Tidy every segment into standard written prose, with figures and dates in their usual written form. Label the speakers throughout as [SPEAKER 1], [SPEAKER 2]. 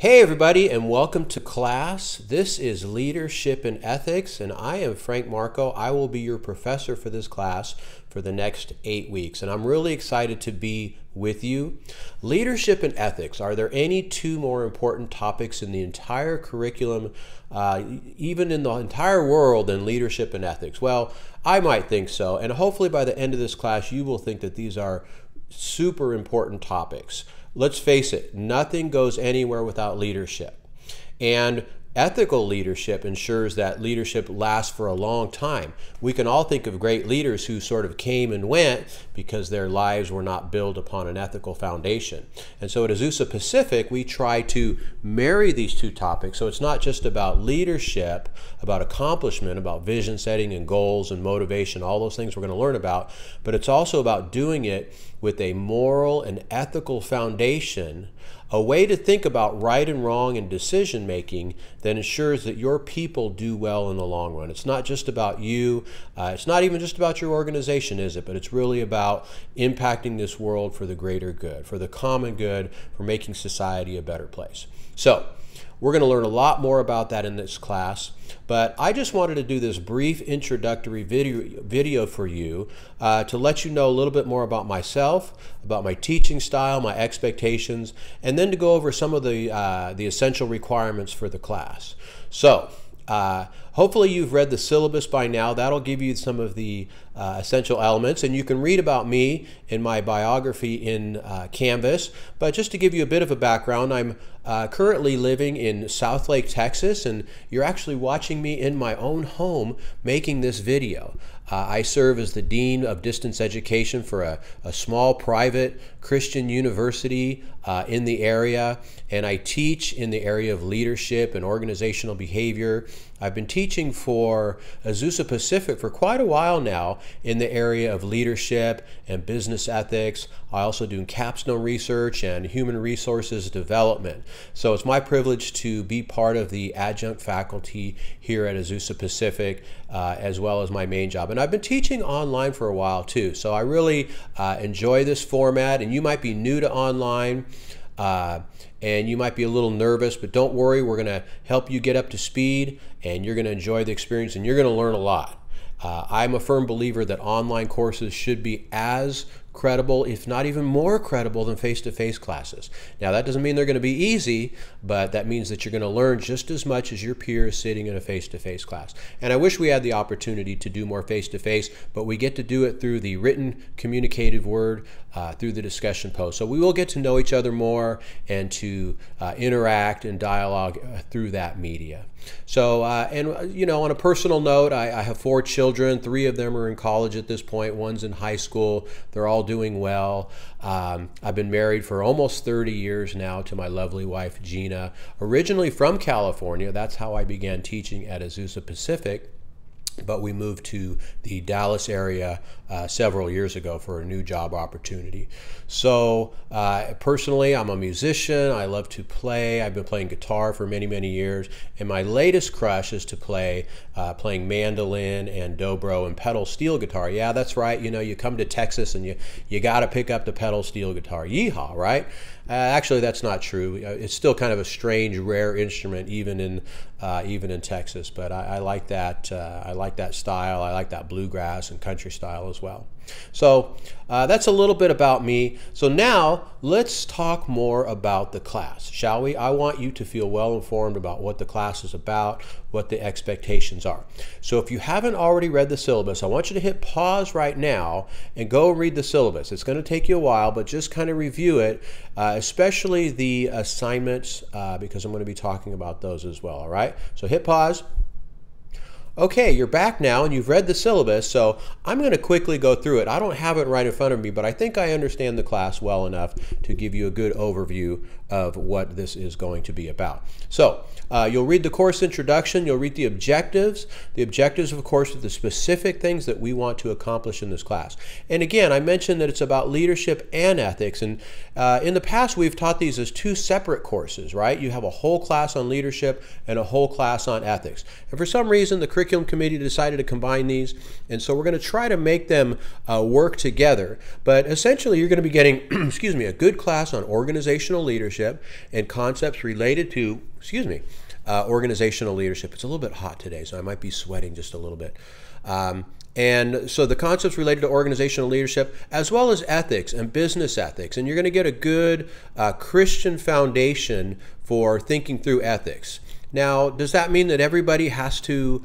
[SPEAKER 1] Hey everybody, and welcome to class. This is Leadership and Ethics, and I am Frank Marco. I will be your professor for this class for the next 8 weeks, and I'm really excited to be with you. Leadership and ethics, are there any two more important topics in the entire curriculum, even in the entire world, than leadership and ethics? Well, I might think so, and hopefully by the end of this class you will think that these are super important topics. Let's face it, nothing goes anywhere without leadership. And ethical leadership ensures that leadership lasts for a long time. We can all think of great leaders who sort of came and went because their lives were not built upon an ethical foundation. And so at Azusa Pacific, we try to marry these two topics. So it's not just about leadership, about accomplishment, about vision setting and goals and motivation, all those things we're going to learn about, but it's also about doing it with a moral and ethical foundation, a way to think about right and wrong and decision making that ensures that your people do well in the long run. It's not just about you. It's not even just about your organization, is it? But it's really about impacting this world for the greater good, for the common good, for making society a better place. So we're going to learn a lot more about that in this class, but I just wanted to do this brief introductory video for you to let you know a little bit more about myself, about my teaching style, my expectations, and then to go over some of the essential requirements for the class. So hopefully you've read the syllabus by now. That'll give you some of the essential elements, and you can read about me in my biography in Canvas. But just to give you a bit of a background, I'm currently living in Southlake, Texas, and you're actually watching me in my own home making this video. I serve as the Dean of Distance Education for a small private Christian university in the area, and I teach in the area of leadership and organizational behavior. I've been teaching for Azusa Pacific for quite a while now in the area of leadership and business ethics. I also do capstone research and human resources development. So it's my privilege to be part of the adjunct faculty here at Azusa Pacific, as well as my main job. And I've been teaching online for a while too. So I really enjoy this format, and you might be new to online. And you might be a little nervous, but don't worry, we're going to help you get up to speed, and you're going to enjoy the experience, and you're going to learn a lot. I'm a firm believer that online courses should be as credible, if not even more credible, than face-to-face classes. Now, that doesn't mean they're going to be easy, but that means that you're going to learn just as much as your peers sitting in a face-to-face class. And I wish we had the opportunity to do more face-to-face, but we get to do it through the written communicative word, through the discussion post. So we will get to know each other more and to interact and dialogue through that media. So, and you know, on a personal note, I have 4 children. 3 of them are in college at this point. One's in high school. They're all doing well. I've been married for almost 30 years now to my lovely wife, Gina. Originally from California. That's how I began teaching at Azusa Pacific. But we moved to the Dallas area several years ago for a new job opportunity. So personally, I'm a musician. I love to play. I've been playing guitar for many, many years. And my latest crush is to playing mandolin and dobro and pedal steel guitar. Yeah, that's right. You know, you come to Texas and you got to pick up the pedal steel guitar. Yeehaw, right? Actually, that's not true. It's still kind of a strange, rare instrument, even in Texas. But I like that. I like that style. I like that bluegrass and country style as well. So that's a little bit about me. So now let's talk more about the class, shall we? I want you to feel well informed about what the class is about, what the expectations are. So if you haven't already read the syllabus, I want you to hit pause right now and go read the syllabus. It's going to take you a while, but just kind of review it, especially the assignments, because I'm going to be talking about those as well. All right, so hit pause. Okay, you're back now and you've read the syllabus, so I'm going to quickly go through it. I don't have it right in front of me, but I think I understand the class well enough to give you a good overview of what this is going to be about. So you'll read the course introduction, you'll read the objectives. The objectives, of course, are the specific things that we want to accomplish in this class. And again, I mentioned that it's about leadership and ethics, and in the past we've taught these as 2 separate courses, right? You have a whole class on leadership and a whole class on ethics. And for some reason, the curriculum committee decided to combine these, and so we're going to try to make them work together. But essentially, you're going to be getting, excuse me, a good class on organizational leadership and concepts related to, organizational leadership. It's a little bit hot today, so I might be sweating just a little bit. And so the concepts related to organizational leadership, as well as ethics and business ethics. And you're going to get a good Christian foundation for thinking through ethics. Now, does that mean that everybody has to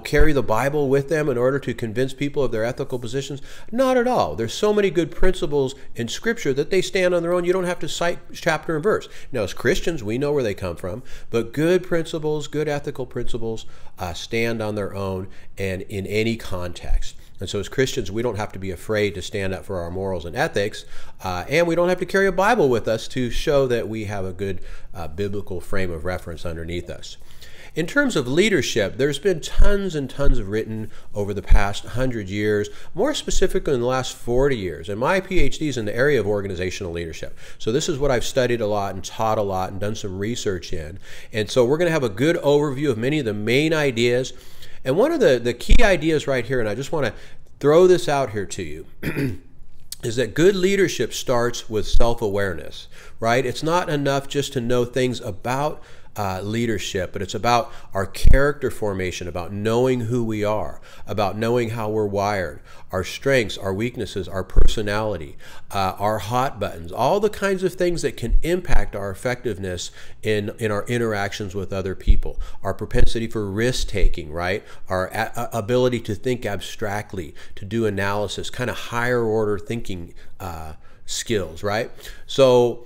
[SPEAKER 1] carry the Bible with them in order to convince people of their ethical positions? Not at all. There's so many good principles in Scripture that they stand on their own. You don't have to cite chapter and verse. Now, as Christians, we know where they come from, but good principles, good ethical principles stand on their own and in any context. And so as Christians, we don't have to be afraid to stand up for our morals and ethics, and we don't have to carry a Bible with us to show that we have a good biblical frame of reference underneath us. In terms of leadership, there's been tons and tons of written over the past 100 years, more specifically in the last 40 years. And my PhD is in the area of organizational leadership. So this is what I've studied a lot and taught a lot and done some research in. And so we're going to have a good overview of many of the main ideas. And one of the key ideas right here, and I just want to throw this out here to you, is that good leadership starts with self-awareness, right? It's not enough just to know things about leadership, but it's about our character formation, about knowing who we are, about knowing how we're wired, our strengths, our weaknesses, our personality, our hot buttons, all the kinds of things that can impact our effectiveness in our interactions with other people, our propensity for risk-taking, right? Our ability to think abstractly, to do analysis, kind of higher order thinking skills, right? So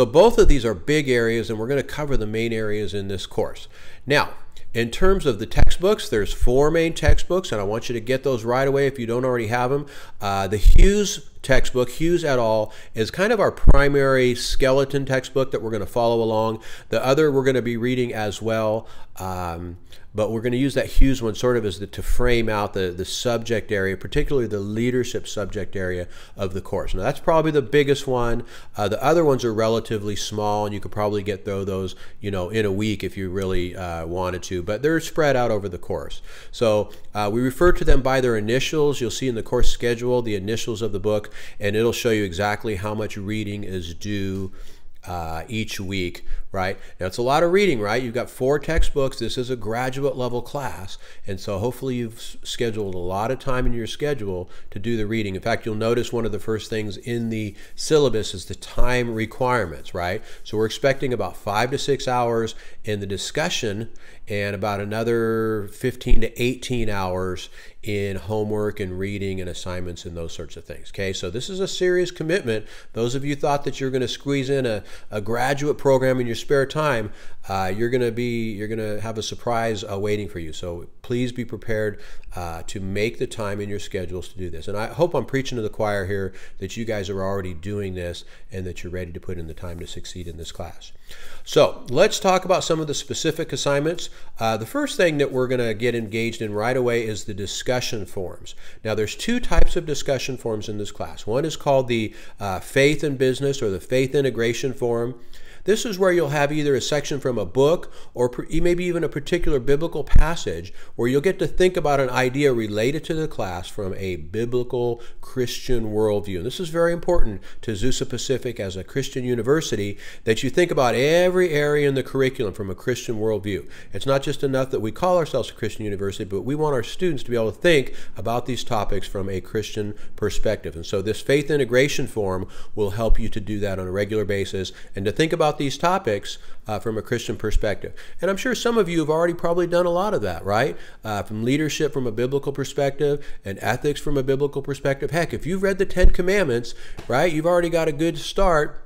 [SPEAKER 1] both of these are big areas, and we're going to cover the main areas in this course. Now, in terms of the textbooks, there's 4 main textbooks, and I want you to get those right away if you don't already have them. The Hughes textbook, Hughes et al., is kind of our primary skeleton textbook that we're going to follow along. The other we're going to be reading as well, but we're going to use that Hughes one sort of as to frame out the subject area, particularly the leadership subject area of the course. Now, that's probably the biggest one. The other ones are relatively small, and you could probably get through those, in a week if you really wanted to, but they're spread out over the course. So we refer to them by their initials. You'll see in the course schedule the initials of the book, and it'll show you exactly how much reading is due each week, right? Now, it's a lot of reading, right? You've got 4 textbooks. This is a graduate level class, and so hopefully you've scheduled a lot of time in your schedule to do the reading. In fact, you'll notice one of the first things in the syllabus is the time requirements, right? So we're expecting about 5 to 6 hours in the discussion and about another 15 to 18 hours in homework and reading and assignments and those sorts of things. Okay, so this is a serious commitment. Those of you thought that you're going to squeeze in a graduate program in your spare time, you're going to have a surprise waiting for you. So please be prepared to make the time in your schedules to do this. And I hope I'm preaching to the choir here that you guys are already doing this and that you're ready to put in the time to succeed in this class. So let's talk about some of the specific assignments. The first thing that we're going to get engaged in right away is the discussion forums. Now, there's 2 types of discussion forums in this class. One is called the Faith in Business or the Faith Integration Forum. This is where you'll have either a section from a book or maybe even a particular biblical passage where you'll get to think about an idea related to the class from a biblical Christian worldview. And this is very important to Azusa Pacific as a Christian university, that you think about every area in the curriculum from a Christian worldview. It's not just enough that we call ourselves a Christian university, but we want our students to be able to think about these topics from a Christian perspective. And so this Faith Integration Forum will help you to do that on a regular basis and to think about these topics from a Christian perspective. And I'm sure some of you have already probably done a lot of that, right? From leadership from a biblical perspective and ethics from a biblical perspective. Heck, if you've read the 10 Commandments, right, you've already got a good start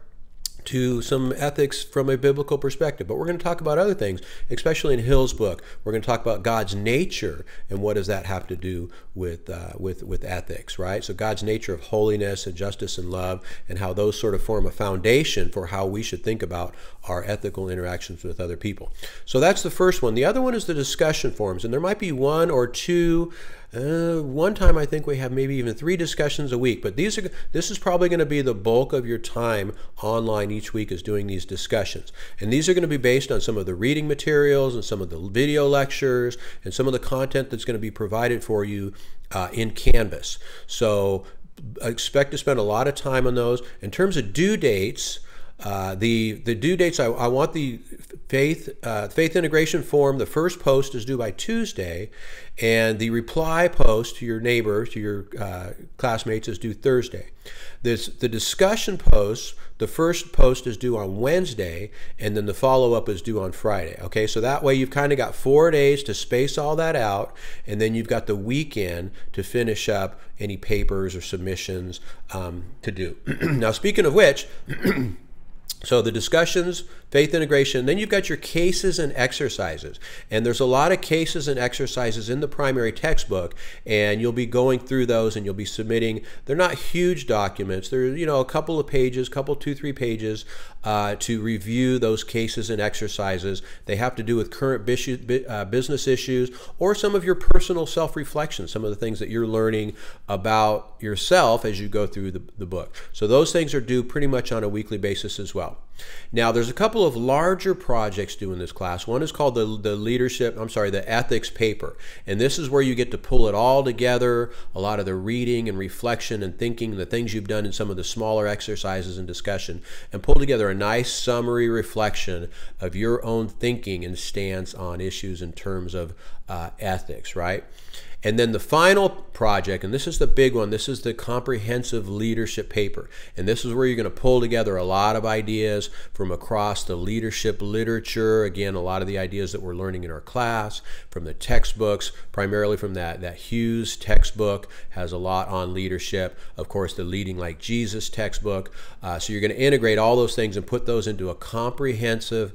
[SPEAKER 1] to some ethics from a biblical perspective. But we're going to talk about other things, especially in Hill's book. We're going to talk about God's nature and what does that have to do with ethics, right? So God's nature of holiness and justice and love, and how those sort of form a foundation for how we should think about our ethical interactions with other people. So that's the first one. The other one is the discussion forums, and there might be 1 or 2 One time I think we have maybe even 3 discussions a week, but this is probably going to be the bulk of your time online each week, is doing these discussions. And these are going to be based on some of the reading materials and some of the video lectures and some of the content that's going to be provided for you in Canvas. So I expect to spend a lot of time on those. In terms of due dates, the due dates, I want the faith integration form. The first post is due by Tuesday, and the reply post to your neighbor, to your classmates, is due Thursday. The discussion posts, the first post is due on Wednesday, and then the follow-up is due on Friday. Okay, so that way you've kind of got 4 days to space all that out, and then you've got the weekend to finish up any papers or submissions to do. Now, speaking of which, so the discussions, faith integration, then you've got your cases and exercises. And there's a lot of cases and exercises in the primary textbook, and you'll be going through those and you'll be submitting. They're not huge documents. They're, you know, a couple of pages, 2-3 pages to review those cases and exercises. They have to do with current business issues or some of your personal self-reflection, some of the things that you're learning about yourself as you go through the book. So those things are due pretty much on a weekly basis as well. Now, there's a couple of larger projects due in this class. One is called the ethics paper. And this is where you get to pull it all together, a lot of the reading and reflection and thinking, the things you've done in some of the smaller exercises and discussion, and pull together a nice summary reflection of your own thinking and stance on issues in terms of ethics, right? And then the final project, and this is the big one, this is the comprehensive leadership paper. And this is where you're going to pull together a lot of ideas from across the leadership literature. Again, a lot of the ideas that we're learning in our class, from the textbooks, primarily from that Hughes textbook, has a lot on leadership. Of course, the Leading Like Jesus textbook. So you're going to integrate all those things and put those into a comprehensive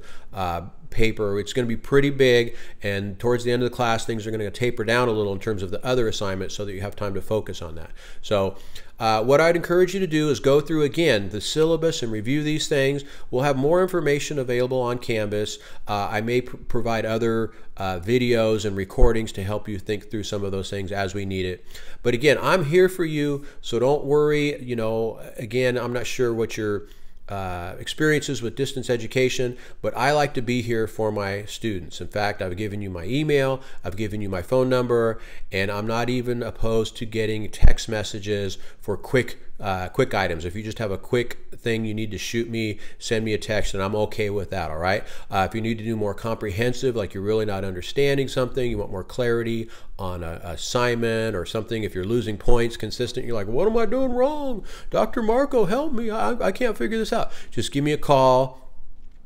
[SPEAKER 1] paper. It's going to be pretty big, and towards the end of the class things are going to taper down a little in terms of the other assignments so that you have time to focus on that. So what I'd encourage you to do is go through again the syllabus and review these things. We'll have more information available on Canvas. I may provide other videos and recordings to help you think through some of those things as we need it. But again, I'm here for you, so don't worry. You know, again, I'm not sure what your experiences with distance education, but I like to be here for my students. In fact, I've given you my email, I've given you my phone number, and I'm not even opposed to getting text messages for quick items. If you just have a quick thing you need to shoot me, send me a text, and I'm okay with that, all right? If you need to do more comprehensive, like you're really not understanding something, you want more clarity on an assignment or something, if you're losing points consistent, you're like, what am I doing wrong? Dr. Marco, help me. I can't figure this out. Just give me a call.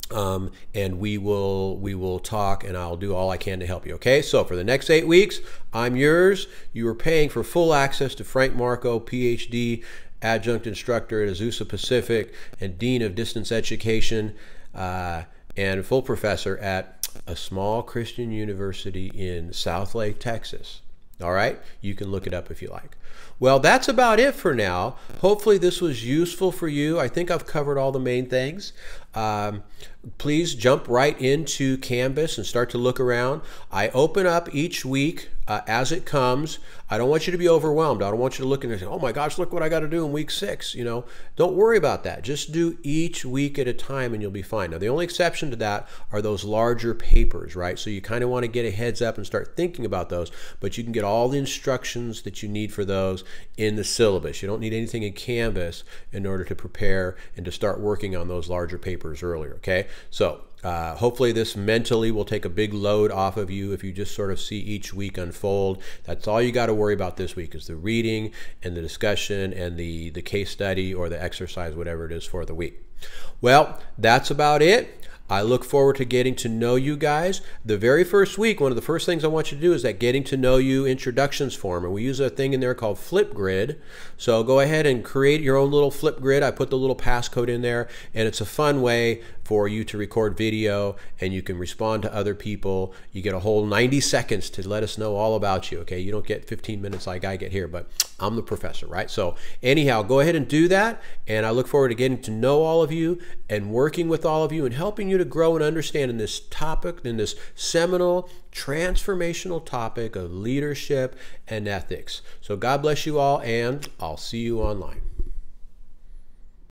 [SPEAKER 1] And we will talk, and I'll do all I can to help you. Okay, so for the next 8 weeks, I'm yours. You are paying for full access to Frank Marco, PhD, adjunct instructor at Azusa Pacific, and Dean of Distance Education, and full professor at a small Christian university in Southlake, Texas. All right, you can look it up if you like. Well, that's about it for now. Hopefully this was useful for you. I think I've covered all the main things. Please jump right into Canvas and start to look around. I open up each week as it comes. I don't want you to be overwhelmed. I don't want you to look and say, oh my gosh, look what I got to do in week 6. You know, don't worry about that. Just do each week at a time and you'll be fine. Now, the only exception to that are those larger papers, right? So you kind of want to get a heads up and start thinking about those, but you can get all the instructions that you need for those in the syllabus. You don't need anything in Canvas in order to prepare and to start working on those larger papers earlier, okay? So hopefully this mentally will take a big load off of you if you just sort of see each week unfold. That's all you got to worry about this week, is the reading and the discussion and the case study or the exercise, whatever it is for the week. Well, that's about it. I look forward to getting to know you guys. The very first week, one of the first things I want you to do is that getting to know you introductions form. And we use a thing in there called Flipgrid. So go ahead and create your own little Flipgrid. I put the little passcode in there, and it's a fun way for you to record video, and you can respond to other people. You get a whole 90 seconds to let us know all about you, okay? You don't get 15 minutes like I get here, but I'm the professor, right? So anyhow, go ahead and do that, and I look forward to getting to know all of you and working with all of you and helping you to grow and understand in this topic, in this seminal, transformational topic of leadership and ethics. So God bless you all, and I'll see you online.